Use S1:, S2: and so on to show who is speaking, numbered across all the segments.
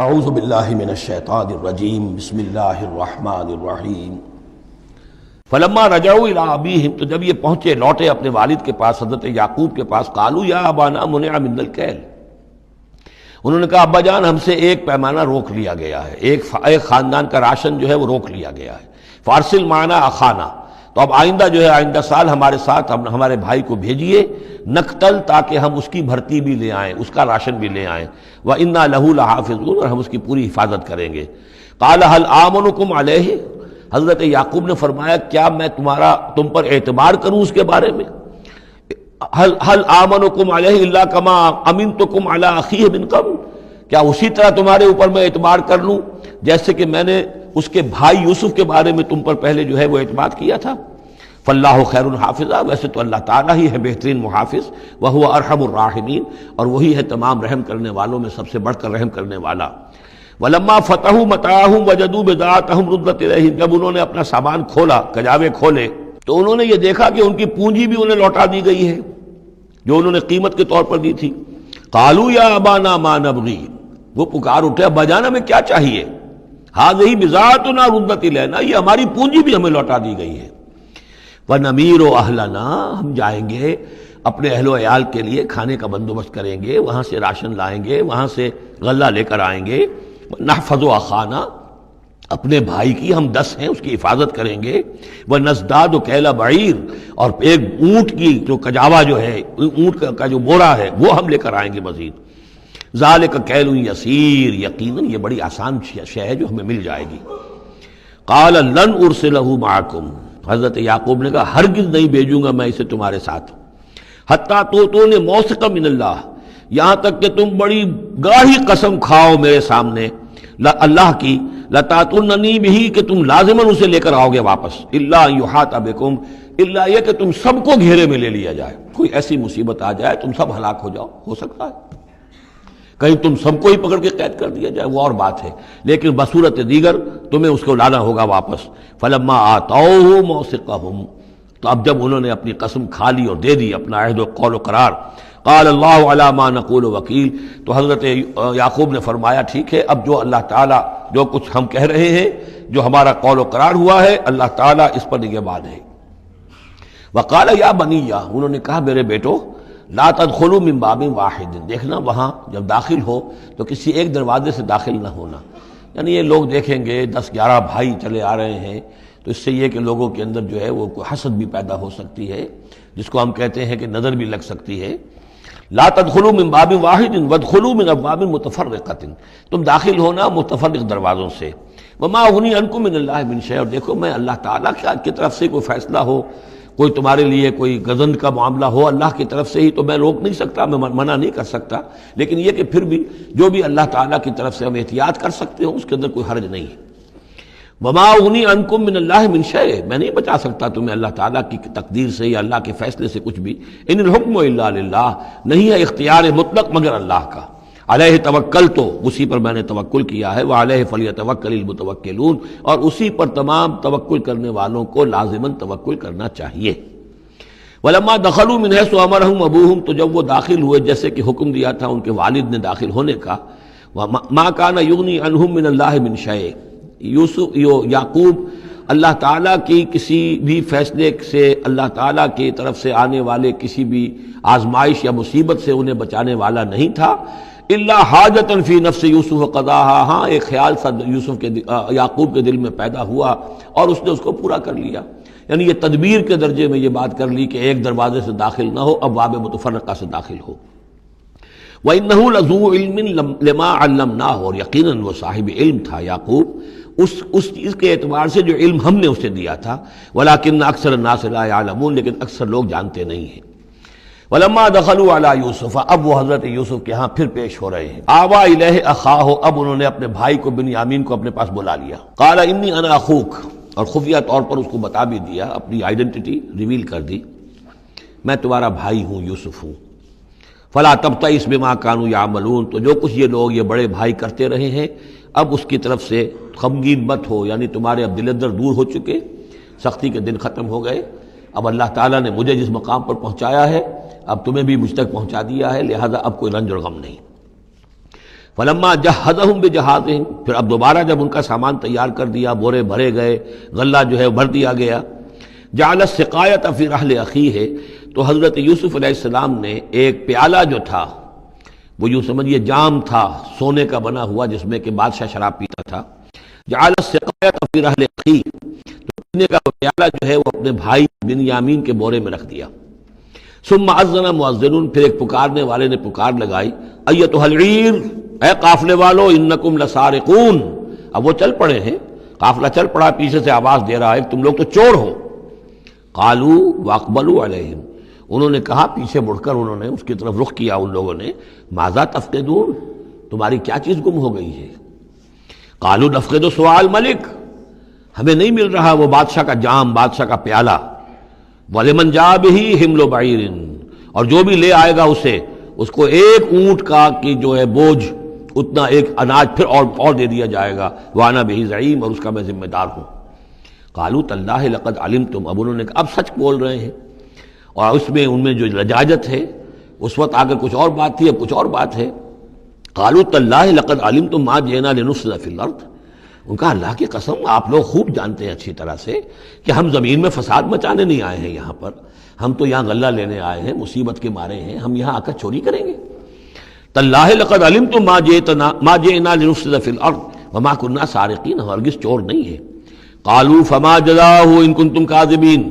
S1: اعوذ باللہ من الشیطان الرجیم بسم اللہ الرحمن الرحیم فلما رجعوا الی ابیہم، تو جب یہ پہنچے لوٹے اپنے والد کے پاس، حضرت یعقوب کے پاس، قالوا یا ابانا منع منا الکیل، انہوں نے کہا ابا جان ہم سے ایک پیمانہ روک لیا گیا ہے، ایک خاندان کا راشن جو ہے وہ روک لیا گیا ہے، فارسل معنا اخانا، تو اب آئندہ جو ہے آئندہ سال ہمارے ساتھ ہمارے بھائی کو بھیجیے، نقتل، تاکہ ہم اس کی بھرتی بھی لے آئیں، اس کا راشن بھی لے آئیں، وَإِنَّا لَهُ لَحَافِظُونَ، اور ہم اس کی پوری حفاظت کریں گے۔ قَالَ هَلْ آمَنُكُمْ عَلَيْهِ، حضرت یعقوب نے فرمایا کیا میں تم پر اعتبار کروں اس کے بارے میں؟ هَلْ آمَنُكُمْ عَلَيْهِ إِلَّا كَمَا أَمِنْتُكُمْ عَلَىٰ أَخِيهِ مِنْ قَبْلُ، کیا اسی طرح تمہارے اوپر میں اعتبار کر لوں جیسے کہ میں نے اس کے بھائی یوسف کے بارے میں تم پر پہلے جو ہے وہ اعتماد کیا تھا؟ فاللہ خیر حافظہ، ویسے تو اللہ تعالیٰ ہی ہے بہترین محافظ، وہو ارحم الراحمین، اور وہی ہے تمام رحم کرنے والوں میں سب سے بڑھ کر رحم کرنے والا۔ ولما فتحوا متاعهم وجدوا بضاعتهم ردت الیہم، جب انہوں نے اپنا سامان کھولا، کجاوے کھولے، تو انہوں نے یہ دیکھا کہ ان کی پونجی بھی انہیں لوٹا دی گئی ہے جو انہوں نے قیمت کے طور پر دی تھی۔ قالوا یا ابانا ما نبغی، وہ پکار اٹھے ابا جان ہمیں کیا چاہیے؟ ہذہ بضاعتنا ردت الینا، یہ ہماری پونجی بھی ہمیں لوٹا دی گئی ہے۔ وَنَمِيرُ أَهْلَنَا، ہم جائیں گے اپنے اہل و عیال کے لیے کھانے کا بندوبست کریں گے، وہاں سے راشن لائیں گے، وہاں سے غلہ لے کر آئیں گے۔ نَحْفَظُ أَخَانَا، اپنے بھائی کی ہم 10 ہیں اس کی حفاظت کریں گے۔ وَنَزْدَادُ كَيْلَ بَعِيرٍ، اور ایک اونٹ کی جو کجاوا جو ہے، اونٹ کا جو بورا ہے وہ ہم لے کر آئیں گے مزید۔ ذَلِكَ كَيْلٌ يَسِيرٌ، یقیناً یہ بڑی آسان شے ہے جو ہمیں مل جائے گی۔ قَالَ لَنْ أُرْسِلَهُ مَعَكُمْ، حضرت یعقوب نے کہا ہرگز نہیں بھیجوں گا میں اسے تمہارے ساتھ، حتیٰ تو نے موثقا من اللہ، یہاں تک کہ تم بڑی گاڑی قسم کھاؤ میرے سامنے اللہ کی، لتاتوننی بہ، کہ تم لازماً اسے لے کر آؤ گے واپس، الا ان یحاط بکم، الا یہ کہ تم سب کو گھیرے میں لے لیا جائے، کوئی ایسی مصیبت آ جائے تم سب ہلاک ہو جاؤ، ہو سکتا ہے کہیں تم سب کو ہی پکڑ کے قید کر دیا جائے، وہ اور بات ہے، لیکن بصورت دیگر تمہیں اس کو لانا ہوگا واپس۔ فلما آتوہ موثقہم، تو اب جب انہوں نے اپنی قسم کھا لی اور دے دی اپنا عہد و قول و قرار، قال اللہ علی ما نقول وکیل، تو حضرت یعقوب نے فرمایا ٹھیک ہے، اب جو اللہ تعالیٰ جو کچھ ہم کہہ رہے ہیں، جو ہمارا قول و قرار ہوا ہے، اللہ تعالیٰ اس پر نگہبان ہے۔ وقال یا بنیہ، انہوں نے کہا میرے بیٹو، لا تدخلوا من باب واحد، دیکھنا وہاں جب داخل ہو تو کسی ایک دروازے سے داخل نہ ہونا، یعنی یہ لوگ دیکھیں گے 10-11 بھائی چلے آ رہے ہیں تو اس سے یہ کہ لوگوں کے اندر جو ہے وہ کوئی حسد بھی پیدا ہو سکتی ہے، جس کو ہم کہتے ہیں کہ نظر بھی لگ سکتی ہے۔ لا تدخلوا من باب واحد وادخلوا من ابواب متفرقۃ، تم داخل ہونا متفرق دروازوں سے۔ وما اغنی عنکم من اللہ من شیء، اور دیکھو میں اللہ تعالیٰ کی طرف سے کوئی فیصلہ ہو، کوئی تمہارے لیے کوئی غضب کا معاملہ ہو اللہ کی طرف سے ہی، تو میں روک نہیں سکتا، میں منع نہیں کر سکتا، لیکن یہ کہ پھر بھی جو بھی اللہ تعالیٰ کی طرف سے ہم احتیاط کر سکتے ہوں اس کے اندر کوئی حرج نہیں ہے۔ وما اغنی عنکم من اللہ من شیء، میں نہیں بچا سکتا تمہیں اللہ تعالیٰ کی تقدیر سے یا اللہ کے فیصلے سے کچھ بھی۔ ان الحکم الا للہ، نہیں ہے اختیار مطلق مگر اللہ کا۔ علیہ توکلت، اسی پر میں نے توکل کیا ہے، وعلیہ فلیتوکل المتوکلون، اور اسی پر تمام توکل کرنے والوں کو لازماً توکل کرنا چاہیے۔ ولما دخلوا من حیث امرهم ابوہم، تو جب وہ داخل ہوئے جیسے کہ حکم دیا تھا ان کے والد نے داخل ہونے کا، ما کان یغنی عنہم من اللہ من شیء، یعقوب اللہ تعالیٰ کی کسی بھی فیصلے سے، اللہ تعالیٰ کی طرف سے آنے والے کسی بھی آزمائش یا مصیبت سے انہیں بچانے والا نہیں تھا، الا حاجۃ فی نفس یوسف قضاها، ہاں ایک خیال سا یوسف کے یعقوب کے دل میں پیدا ہوا اور اس نے اس کو پورا کر لیا، یعنی یہ تدبیر کے درجے میں یہ بات کر لی کہ ایک دروازے سے داخل نہ ہو، ابواب متفرقہ سے داخل ہو۔ وَإِنَّهُ لَذُو عِلْمٍ لِمَا عَلَّمْنَاهُ، اور یقیناً وہ صاحب علم تھا یعقوب اس چیز کے اعتبار سے جو علم ہم نے اسے دیا تھا، وَلَٰكِنَّ أَكْثَرَ النَّاسِ لَا يَعْلَمُونَ، لیکن اکثر لوگ جانتے نہیں ہیں۔ وَلَمَّا دَخَلُوا عَلَىٰ يُوسُفَ، اب وہ حضرت یوسف کے ہاں پھر پیش ہو رہے ہیں۔ آوَىٰ إِلَيْهِ أَخَاهُ، اب انہوں نے اپنے بھائی کو بنیامین کو اپنے پاس بلا لیا۔ قَالَ إِنِّي أَنَا أَخُوكَ، اور خفیہ طور پر اس کو بتا بھی دیا، اپنی آئیڈینٹی ریویل کر دی، میں تمہارا بھائی ہوں، یوسف ہوں۔ فَلَا تَبْتَئِسْ بِمَا كَانُوا يَعْمَلُونَ، تو جو کچھ یہ لوگ یہ بڑے بھائی کرتے رہے ہیں اب اس کی طرف سے غمگین مت ہو، یعنی تمہارے اب دل اندر دور ہو چکے، سختی کے دن ختم ہو گئے، اب اللہ تعالیٰ نے مجھے جس مقام پر پہنچایا ہے اب تمہیں بھی مجھ تک پہنچا دیا ہے، لہذا اب کوئی رنج اور غم نہیں۔ فلما جہزہم بجہازہم، پھر اب دوبارہ جب ان کا سامان تیار کر دیا، بورے بھرے گئے، غلہ جو ہے بھر دیا گیا، جعل السقایۃ فی رحل اخیہ، تو حضرت یوسف علیہ السلام نے ایک پیالہ جو تھا، وہ یوں سمجھیے جام تھا سونے کا بنا ہوا جس میں کہ بادشاہ شراب پیتا تھا، جعل السقایۃ فی رحل اخیہ، تو پینے کا پیالہ جو ہے وہ اپنے بھائی بنیامین کے بورے میں رکھ دیا۔ ثم اذن مؤذن، پھر ایک پکارنے والے نے پکار لگائی، ایتھا العیر، اے قافلے والو، انکم لسارقون، اب وہ چل پڑے ہیں، قافلہ چل پڑا، پیچھے سے آواز دے رہا ہے تم لوگ تو چور ہو۔ قالوا واقبلوا علیہم، انہوں نے کہا، پیچھے مڑ کر انہوں نے اس کی طرف رخ کیا ان لوگوں نے، ماذا تفقدون، تمہاری کیا چیز گم ہو گئی ہے؟ قالوا نفقد سواء الملک، ہمیں نہیں مل رہا وہ بادشاہ کا جام، بادشاہ کا پیالہ، وَلِمَنْ جَاءَ بِهِ حِمْلُ بَعِيرٍ، اور جو بھی لے آئے گا اسے، اس کو ایک اونٹ کا کی جو ہے بوجھ، اتنا ایک اناج پھر اور دے دیا جائے گا، وَأَنَا بِهِ زَعِيمٌ، اور اس کا میں ذمہ دار ہوں۔ قَالُوا تَاللَّهِ لَقَدْ عَلِمْتُمْ، اب انہوں نے کہا اب سچ بول رہے ہیں، اور اس میں ان میں جو لجاجت ہے، اس وقت آگے کچھ اور بات تھی، اب کچھ اور بات ہے۔ قَالُوا تَاللَّهِ لَقَدْ عَلِمْتُمْ مَا جِئْنَا لِنُفْسِدَ فِي الْأَرْضِ، ان کا اللہ کی قسم آپ لوگ خوب جانتے ہیں اچھی طرح سے کہ ہم زمین میں فساد مچانے نہیں آئے ہیں، یہاں پر ہم تو یہاں غلہ لینے آئے ہیں، مصیبت کے مارے ہیں، ہم یہاں آ کر چوری کریں گے؟ تاللہ لقد علمتم ما جئنا لنفسد فی الارض وما كنا سارقین، ہم ہرگز چور نہیں ہیں۔ قالوا فما جزاؤہ ان کنتم کاذبین،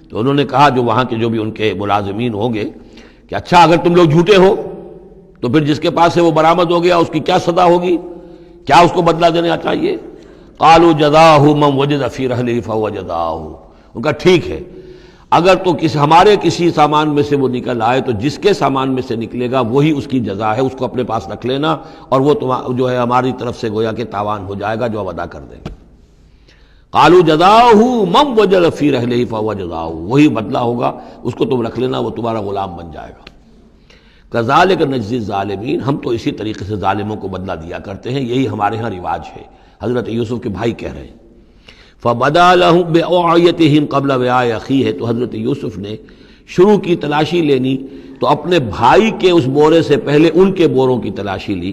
S1: تو انہوں نے کہا جو وہاں کے جو بھی ان کے ملازمین ہوں گے کہ اچھا اگر تم لوگ جھوٹے ہو تو پھر جس کے پاس سے وہ برآمد ہو گیا اس کی کیا سزا ہوگی، کیا اس کو بدلہ دینا چاہیے؟ قالوا جزاؤہ من وجد فی رحلہ فہو جزاؤہ، ان کا ٹھیک ہے اگر تو ہمارے کسی سامان میں سے وہ نکل آئے تو جس کے سامان میں سے نکلے گا وہی اس کی جزا ہے، اس کو اپنے پاس رکھ لینا، اور وہ جو ہے ہماری طرف سے گویا کہ تاوان ہو جائے گا جو ہم ادا کر دیں گے۔ قالوا جزاؤہ من وجد فی رحلہ فہو جزاؤہ، وہی بدلہ ہوگا، اس کو تم رکھ لینا، وہ تمہارا غلام بن جائے گا۔ کذالک نجزی الظالمین، ہم تو اسی طریقے سے ظالموں کو بدلہ دیا کرتے ہیں، یہی ہمارے ہاں رواج ہے۔ حضرت یوسف کے بھائی کہہ رہے ہیں فَبَدَا لَهُم بِأَوْعِيَتِهِمْ قَبْلَ وِعَاءِ أَخِيهِ، تو حضرت یوسف نے شروع کی تلاشی لینی تو اپنے بھائی کے اس بورے سے پہلے ان کے بوروں کی تلاشی لی،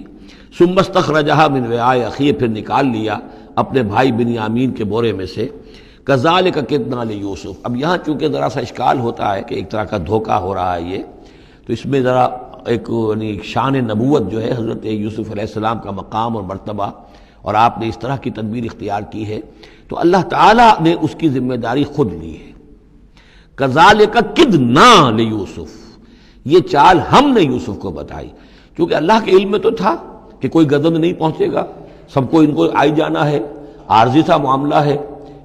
S1: ثُمَّ اسْتَخْرَجَهَا مِنْ وِعَاءِ أَخِيهِ، پھر نکال لیا اپنے بھائی بنیامین کے بورے میں سے۔ كَذَلِكَ كِدْنَا لِيُوسُف، اب یہاں چونکہ ذرا سا اشکال ہوتا ہے کہ ایک طرح کا دھوکہ ہو رہا ہے یہ، تو اس میں ذرا ایک یعنی شان نبوت جو ہے حضرت یوسف علیہ السلام کا مقام اور مرتبہ، اور آپ نے اس طرح کی تدبیر اختیار کی ہے تو اللہ تعالیٰ نے اس کی ذمہ داری خود لی ہے۔ کذالک کدنا لیوسف، یہ چال ہم نے یوسف کو بتائی، کیونکہ اللہ کے علم میں تو تھا کہ کوئی غضب نہیں پہنچے گا، سب کو ان کو آئی جانا ہے، عارضی سا معاملہ ہے،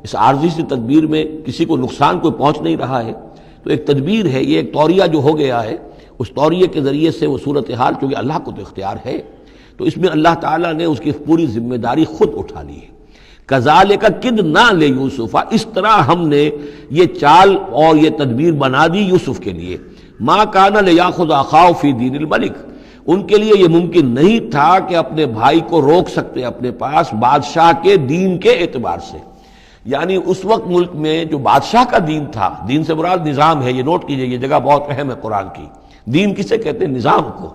S1: اس عارضی سی تدبیر میں کسی کو نقصان کوئی پہنچ نہیں رہا ہے، تو ایک تدبیر ہے، یہ ایک توریہ جو ہو گیا ہے، اس توریہ کے ذریعے سے وہ صورتحال، کیونکہ اللہ کو تو اختیار ہے، تو اس میں اللہ تعالیٰ نے اس کی پوری ذمہ داری خود اٹھا لی ہے۔ کذالک کدنا لیوسف، اس طرح ہم نے یہ چال اور یہ تدبیر بنا دی یوسف کے لیے۔ ما کان لیاخذ اخاہ فی دین الملک، ان کے لیے یہ ممکن نہیں تھا کہ اپنے بھائی کو روک سکتے اپنے پاس بادشاہ کے دین کے اعتبار سے، یعنی اس وقت ملک میں جو بادشاہ کا دین تھا، دین سے مراد نظام ہے، یہ نوٹ کیجئے، یہ جگہ بہت اہم ہے قرآن کی، دین کسے کہتے ہیں؟ نظام کو۔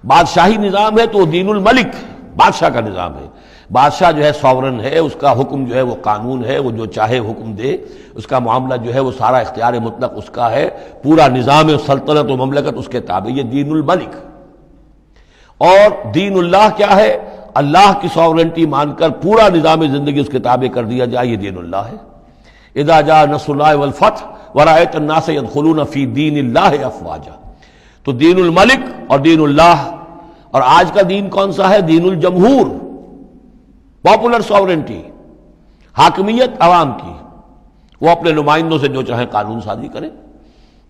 S1: بادشاہی نظام ہے تو وہ دین الملک، بادشاہ کا نظام ہے، بادشاہ جو ہے ساورن ہے، اس کا حکم جو ہے وہ قانون ہے، وہ جو چاہے حکم دے، اس کا معاملہ جو ہے وہ سارا اختیار مطلق اس کا ہے، پورا نظام سلطنت و مملکت اس کے تابع، یہ دین الملک۔ اور دین اللہ کیا ہے؟ اللہ کی ساورنٹی مان کر پورا نظام زندگی اس کے تابع کر دیا جائے، یہ دین اللہ ہے۔ اذا جاء نصر اللہ والفتح ورأیت الناس يدخلون فی دین اللہ افواجا، تو دین الملک اور دین اللہ۔ اور آج کا دین کون سا ہے؟ دین الجمہور، پاپولر ساورنٹی، حاکمیت عوام کی، وہ اپنے نمائندوں سے جو چاہیں قانون سازی کریں،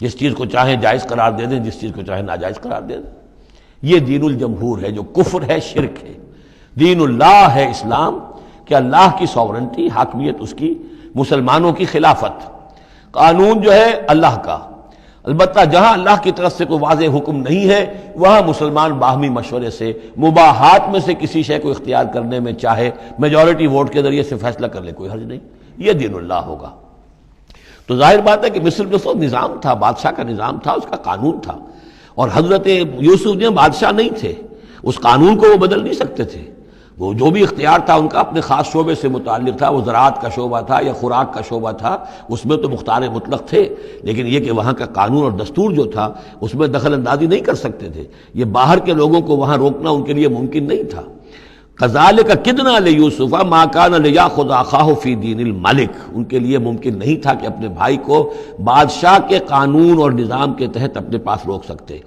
S1: جس چیز کو چاہیں جائز قرار دے دیں، جس چیز کو چاہیں ناجائز قرار دے دیں، یہ دین الجمہور ہے جو کفر ہے، شرک ہے۔ دین اللہ ہے اسلام، کہ اللہ کی ساورنٹی، حاکمیت اس کی، مسلمانوں کی خلافت، قانون جو ہے اللہ کا۔ البتہ جہاں اللہ کی طرف سے کوئی واضح حکم نہیں ہے وہاں مسلمان باہمی مشورے سے مباحات میں سے کسی شے کو اختیار کرنے میں چاہے میجورٹی ووٹ کے ذریعے سے فیصلہ کر لے، کوئی حرج نہیں، یہ دین اللہ ہوگا۔ تو ظاہر بات ہے کہ مصر میں تو نظام تھا، بادشاہ کا نظام تھا، اس کا قانون تھا، اور حضرت یوسف جو بادشاہ نہیں تھے، اس قانون کو وہ بدل نہیں سکتے تھے، وہ جو بھی اختیار تھا ان کا اپنے خاص شعبے سے متعلق تھا، وہ زراعت کا شعبہ تھا یا خوراک کا شعبہ تھا، اس میں تو مختار مطلق تھے، لیکن یہ کہ وہاں کا قانون اور دستور جو تھا اس میں دخل اندازی نہیں کر سکتے تھے، یہ باہر کے لوگوں کو وہاں روکنا ان کے لیے ممکن نہیں تھا۔ کذالک کدنا لیوسف ما کان لیاخذ اخاہ فی دین الملک، ان کے لیے ممکن نہیں تھا کہ اپنے بھائی کو بادشاہ کے قانون اور نظام کے تحت اپنے پاس روک سکتے،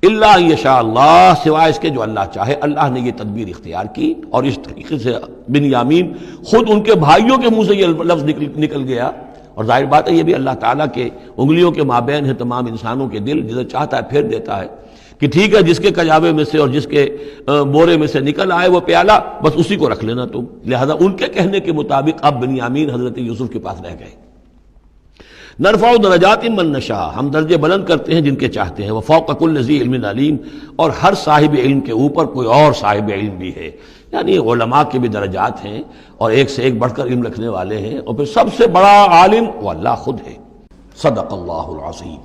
S1: الا ان یشاء اللہ، سوائے اس کے جو اللہ چاہے۔ اللہ نے یہ تدبیر اختیار کی، اور اس طریقے سے بنیامین خود ان کے بھائیوں کے منہ سے یہ لفظ نکل گیا، اور ظاہر بات ہے یہ بھی اللہ تعالیٰ کے انگلیوں کے مابین ہے تمام انسانوں کے دل، جسے چاہتا ہے پھیر دیتا ہے کہ ٹھیک ہے جس کے کجاوے میں سے اور جس کے بورے میں سے نکل آئے وہ پیالہ، بس اسی کو رکھ لینا تم۔ لہذا ان کے کہنے کے مطابق اب بنیامین حضرت یوسف کے پاس رہ گئے۔ نرفع درجات من نشاء، ہم درجے بلند کرتے ہیں جن کے چاہتے ہیں، وفوق کل ذی علم علیم، اور ہر صاحب علم کے اوپر کوئی اور صاحب علم بھی ہے، یعنی علماء کے بھی درجات ہیں اور ایک سے ایک بڑھ کر علم رکھنے والے ہیں، اور پھر سب سے بڑا عالم وہ اللہ خود ہے۔ صدق اللہ العظیم۔